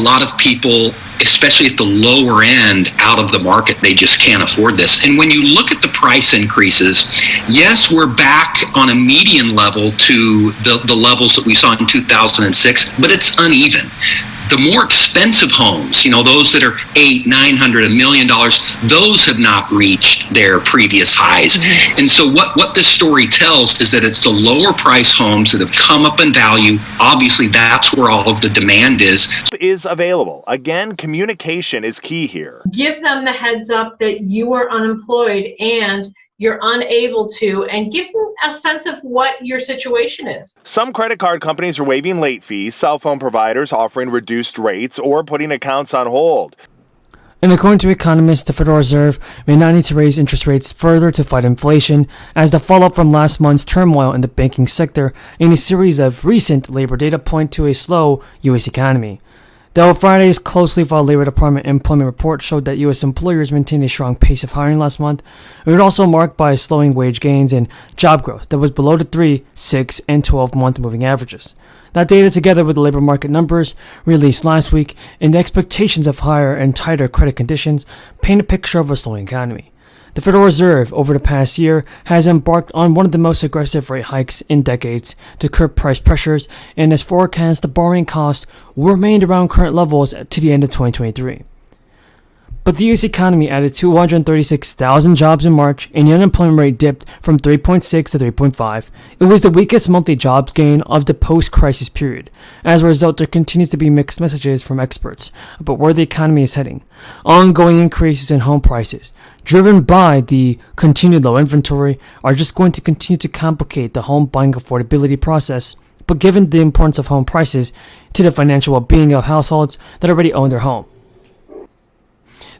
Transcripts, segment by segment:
lot of people, especially at the lower end, out of the market. They just can't afford this. And when you look at the price increases, yes, we're back on a median level to the levels that we saw in 2006, but it's uneven. The more expensive homes, those that are $800,000, $900,000, $1 million, those have not reached their previous highs. Mm-hmm. And so what this story tells is that it's the lower price homes that have come up in value. Obviously, that's where all of the demand is available. Again, communication is key here. Give them the heads up that you are unemployed and you're unable to, and give them a sense of what your situation is. Some credit card companies are waiving late fees, cell phone providers offering reduced rates, or putting accounts on hold. And according to economists, the Federal Reserve may not need to raise interest rates further to fight inflation, as the fallout from last month's turmoil in the banking sector and a series of recent labor data point to a slow U.S. economy. Though Friday's closely followed Labor Department employment report showed that U.S. employers maintained a strong pace of hiring last month, it was also marked by slowing wage gains and job growth that was below the 3, 6, and 12-month moving averages. That data, together with the labor market numbers released last week and the expectations of higher and tighter credit conditions, paint a picture of a slowing economy. The Federal Reserve, over the past year, has embarked on one of the most aggressive rate hikes in decades to curb price pressures, and has forecast the borrowing cost will remain around current levels to the end of 2023. But the U.S. economy added 236,000 jobs in March, and the unemployment rate dipped from 3.6 to 3.5. It was the weakest monthly jobs gain of the post-crisis period. As a result, there continues to be mixed messages from experts about where the economy is heading. Ongoing increases in home prices, driven by the continued low inventory, are just going to continue to complicate the home buying affordability process. But given the importance of home prices to the financial well-being of households that already own their home,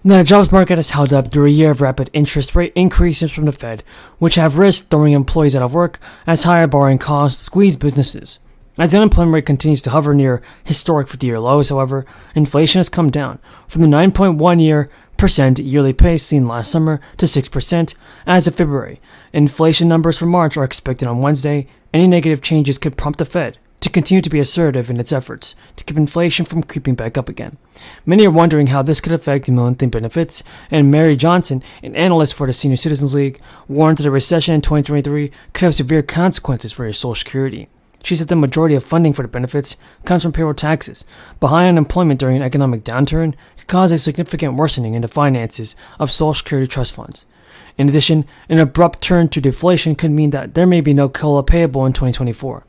now, the jobs market has held up through a year of rapid interest rate increases from the Fed, which have risked throwing employees out of work as higher borrowing costs squeeze businesses. As the unemployment rate continues to hover near historic 50-year lows, however, inflation has come down from the 9.1% yearly pace seen last summer to 6% as of February. Inflation numbers for March are expected on Wednesday. Any negative changes could prompt the Fed to continue to be assertive in its efforts to keep inflation from creeping back up again. Many are wondering how this could affect monthly benefits, and Mary Johnson, an analyst for the Senior Citizens League, warns that a recession in 2023 could have severe consequences for your Social Security. She said the majority of funding for the benefits comes from payroll taxes, but high unemployment during an economic downturn could cause a significant worsening in the finances of Social Security trust funds. In addition, an abrupt turn to deflation could mean that there may be no COLA payable in 2024.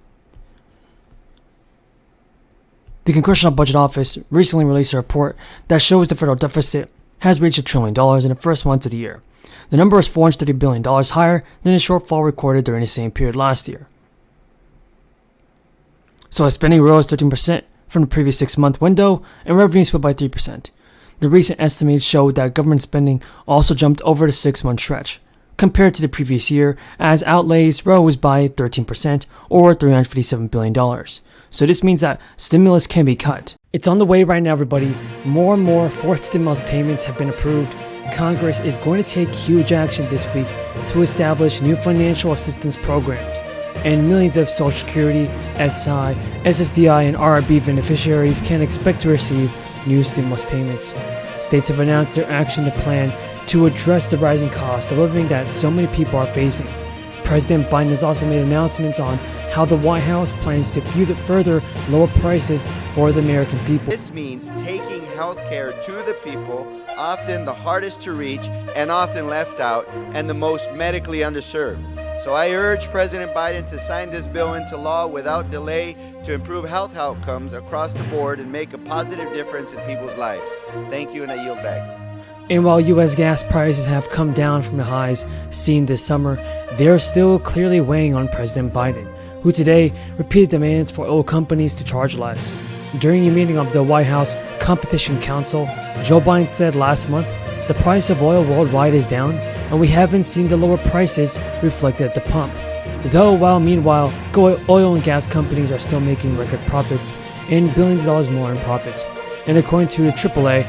The Congressional Budget Office recently released a report that shows the federal deficit has reached $1 trillion in the first months of the year. The number is $430 billion higher than the shortfall recorded during the same period last year. So as spending rose 13% from the previous 6-month window, and revenues fell by 3%. The recent estimates showed that government spending also jumped over the 6-month stretch compared to the previous year, as outlays rose by 13% or $357 billion. So this means that stimulus can be cut. It's on the way right now, everybody. More and more fourth stimulus payments have been approved. Congress is going to take huge action this week to establish new financial assistance programs, and millions of Social Security, SSI, SSDI, and RRB beneficiaries can expect to receive new stimulus payments. States have announced their action plan to address the rising cost of living that so many people are facing. President Biden has also made announcements on how the White House plans to further lower prices for the American people. This means taking health care to the people, often the hardest to reach and often left out, and the most medically underserved. So I urge President Biden to sign this bill into law without delay to improve health outcomes across the board and make a positive difference in people's lives. Thank you, and I yield back. And while U.S. gas prices have come down from the highs seen this summer, they are still clearly weighing on President Biden, who today repeated demands for oil companies to charge less. During a meeting of the White House Competition Council, Joe Biden said last month, the price of oil worldwide is down, and we haven't seen the lower prices reflected at the pump. Meanwhile, oil and gas companies are still making record profits and billions of dollars more in profits. And according to the AAA,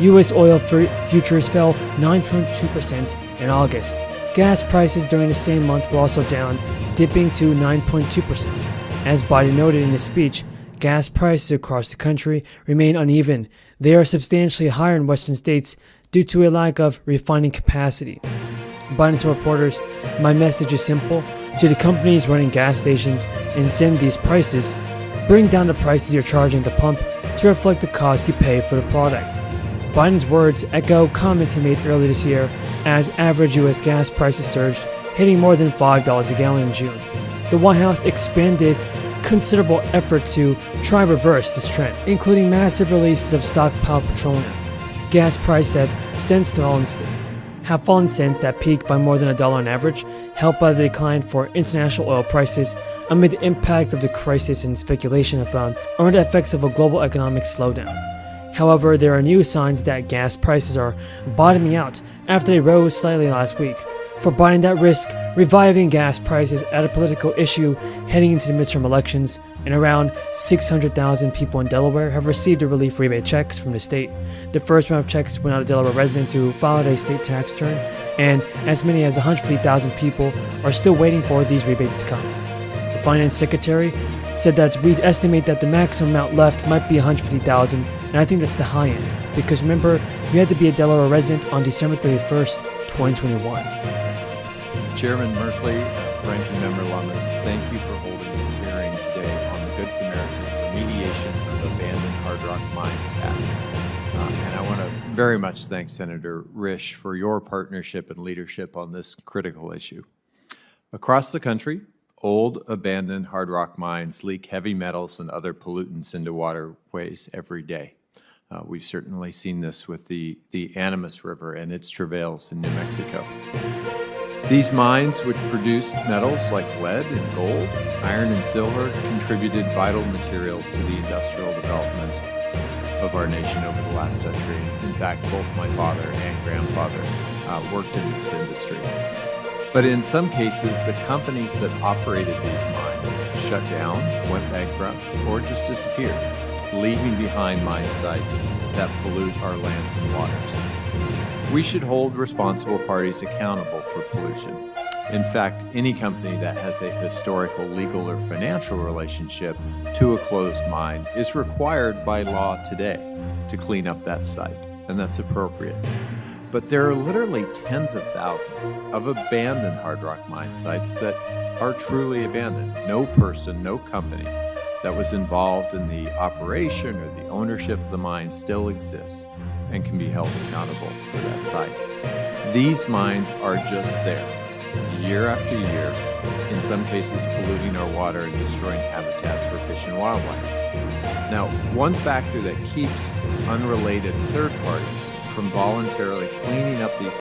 U.S. oil futures fell 9.2% in August. Gas prices during the same month were also down, dipping to 9.2%. As Biden noted in his speech, Gas prices across the country remain uneven. They are substantially higher in western states due to a lack of refining capacity. Biden to reporters, my message is simple. To the companies running gas stations and send these prices, bring down the prices you're charging at the pump to reflect the cost you pay for the product. Biden's words echo comments he made earlier this year as average U.S. gas prices surged, hitting more than $5 a gallon in June. The White House expanded considerable effort to try and reverse this trend, including massive releases of stockpile petroleum. Gas prices have fallen since that peak by more than $1 on average, helped by the decline for international oil prices amid the impact of the crisis and speculation found around the effects of a global economic slowdown. However, there are new signs that gas prices are bottoming out after they rose slightly last week. For Biden, that risks reviving gas prices as a political issue heading into the midterm elections, and around 600,000 people in Delaware have received the relief rebate checks from the state. The first round of checks went out to Delaware residents who filed a state tax return, and as many as 150,000 people are still waiting for these rebates to come. The finance secretary said that we estimate that the maximum amount left might be 150,000, and I think that's the high end, because remember, you had to be a Delaware resident on December 31st, 2021. Chairman Merkley, Ranking Member Lummis, thank you for holding this hearing today on the Good Samaritan Remediation of Abandoned Hard Rock Mines Act. And I want to very much thank Senator Risch for your partnership and leadership on this critical issue. Across the country, old abandoned hard rock mines leak heavy metals and other pollutants into waterways every day. We've certainly seen this with the Animas River and its travails in New Mexico. These mines, which produced metals like lead and gold, iron and silver, contributed vital materials to the industrial development of our nation over the last century. In fact, both my father and grandfather worked in this industry. But in some cases, the companies that operated these mines shut down, went bankrupt, or just disappeared, leaving behind mine sites that pollute our lands and waters. We should hold responsible parties accountable for pollution. In fact, any company that has a historical, legal, or financial relationship to a closed mine is required by law today to clean up that site, and that's appropriate. But there are literally tens of thousands of abandoned hard rock mine sites that are truly abandoned. No person, no company that was involved in the operation or the ownership of the mine still exists and can be held accountable for that site. These mines are just there, year after year, in some cases polluting our water and destroying habitat for fish and wildlife. Now, one factor that keeps unrelated third parties from voluntarily cleaning up these